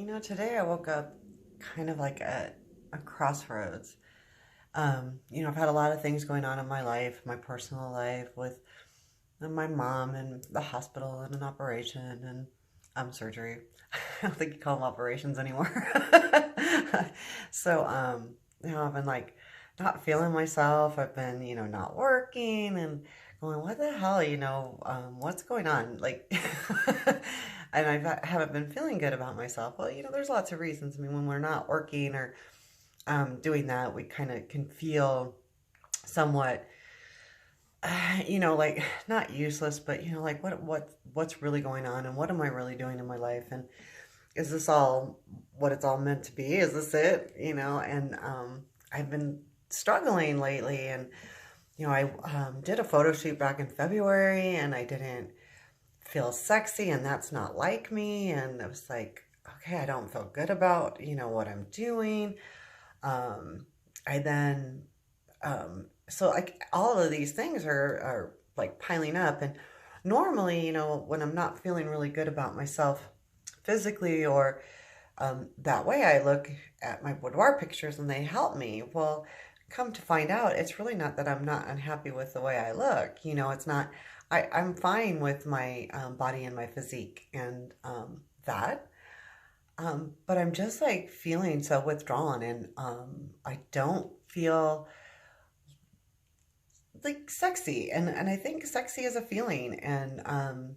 Today I woke up kind of like at a crossroads. I've had a lot of things going on in my life, my personal life with my mom and the hospital and an operation and surgery. I don't think you call them operations anymore. I've been like not feeling myself. I've been, not working and going, what the hell, what's going on? Like, and haven't been feeling good about myself. Well, there's lots of reasons. I mean, when we're not working or doing that, we kind of can feel somewhat, like not useless, but like what's really going on and what am I really doing in my life? And is this all what it's all meant to be? Is this it? I've been struggling lately, and I did a photo shoot back in February, and I didn't feel sexy, and that's not like me. And I was like, okay, I don't feel good about what I'm doing. I then so like all of these things are like piling up, and normally, when I'm not feeling really good about myself physically or that way, I look at my boudoir pictures and they help me. Well, come to find out, it's really not that I'm not unhappy with the way I look. It's not, I'm fine with my body and my physique and that. But I'm just like feeling so withdrawn, and I don't feel like sexy. And I think sexy is a feeling. And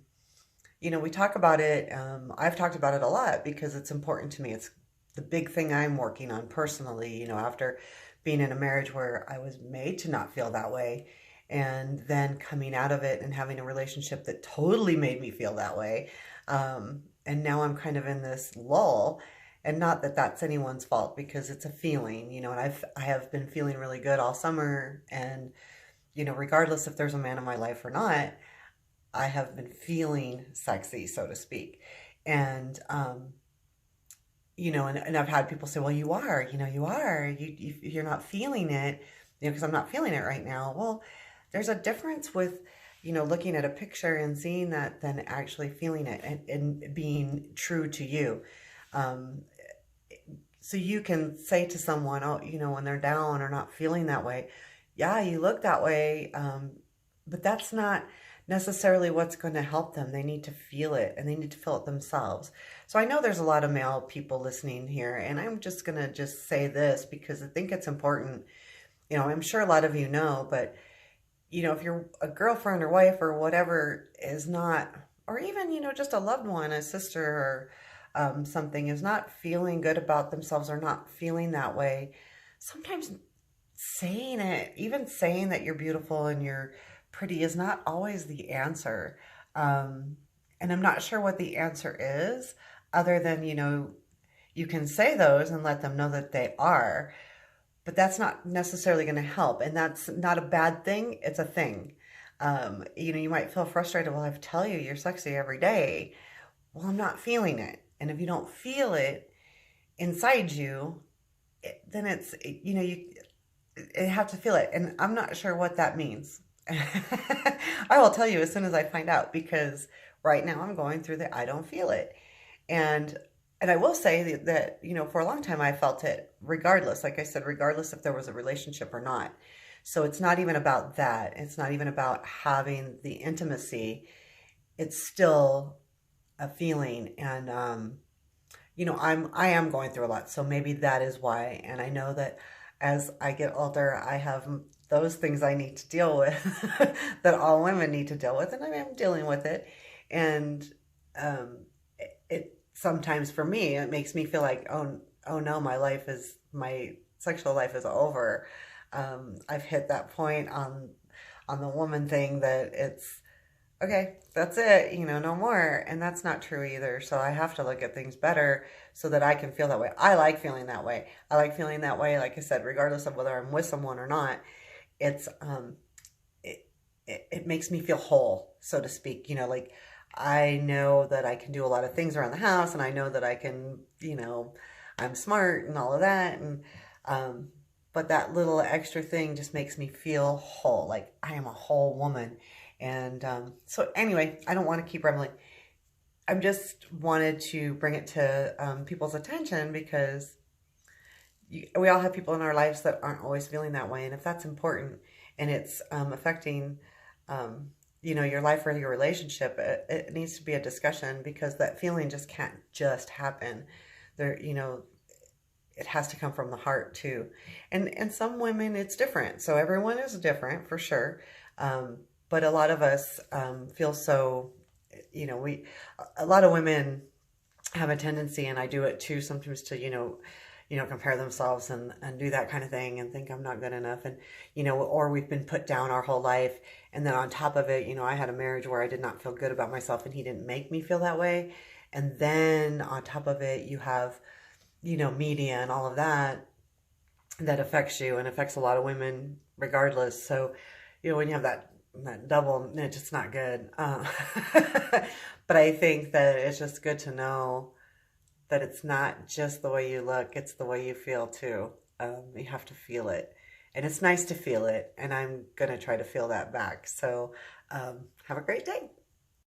we talk about it. I've talked about it a lot because it's important to me. It's the big thing I'm working on personally, after being in a marriage where I was made to not feel that way, and then coming out of it and having a relationship that totally made me feel that way. And now I'm kind of in this lull, and not that that's anyone's fault because it's a feeling, and I have been feeling really good all summer, and regardless if there's a man in my life or not, I have been feeling sexy, so to speak. And, and I've had people say, well, you're not feeling it, because I'm not feeling it right now. Well, there's a difference with, looking at a picture and seeing that than actually feeling it and being true to you. Um, so you can say to someone, oh, when they're down or not feeling that way, yeah, you look that way. But that's not necessarily what's going to help them. They need to feel it, and they need to feel it themselves. So I know there's a lot of male people listening here, and I'm just going to just say this because I think it's important. I'm sure a lot of you know, but if you're a girlfriend or wife or whatever is not, or even, just a loved one, a sister or something is not feeling good about themselves or not feeling that way, sometimes saying it, even saying that you're beautiful and you're pretty is not always the answer. And I'm not sure what the answer is other than, you can say those and let them know that they are, but that's not necessarily going to help. And that's not a bad thing. It's a thing. You might feel frustrated. Well, I tell you, you're sexy every day. Well, I'm not feeling it. And if you don't feel it inside you, then you have to feel it. And I'm not sure what that means. I will tell you as soon as I find out, because right now I'm going through the I don't feel it. And I will say that, for a long time I felt it regardless, like I said, regardless if there was a relationship or not. So it's not even about that. It's not even about having the intimacy. It's still a feeling. And I am going through a lot. So maybe that is why. And I know that as I get older, I have those things I need to deal with that all women need to deal with, and I am dealing with it. And it sometimes for me, it makes me feel like, oh no, my sexual life is over. I've hit that point on the woman thing that it's okay, that's it, no more. And that's not true either. So I have to look at things better so that I can feel that way. I like feeling that way. I like feeling that way, like I said, regardless of whether I'm with someone or not. It's it makes me feel whole, so to speak. Like I know that I can do a lot of things around the house, and I know that I can, I'm smart and all of that, and but that little extra thing just makes me feel whole, like I am a whole woman. And so anyway, I don't want to keep rambling. I'm just wanted to bring it to people's attention because we all have people in our lives that aren't always feeling that way. And if that's important and it's affecting, um, your life or your relationship, it needs to be a discussion because that feeling just can't just happen. There, it has to come from the heart too. And some women, it's different. So everyone is different for sure. But a lot of us feel so, a lot of women have a tendency, and I do it too sometimes, to compare themselves and do that kind of thing and think I'm not good enough, and or we've been put down our whole life, and then on top of it, I had a marriage where I did not feel good about myself and he didn't make me feel that way, and then on top of it you have media and all of that that affects you and affects a lot of women regardless. So when you have that double, it's just not good. But I think that it's just good to know that it's not just the way you look, it's the way you feel too. You have to feel it. And it's nice to feel it. And I'm going to try to feel that back. So have a great day.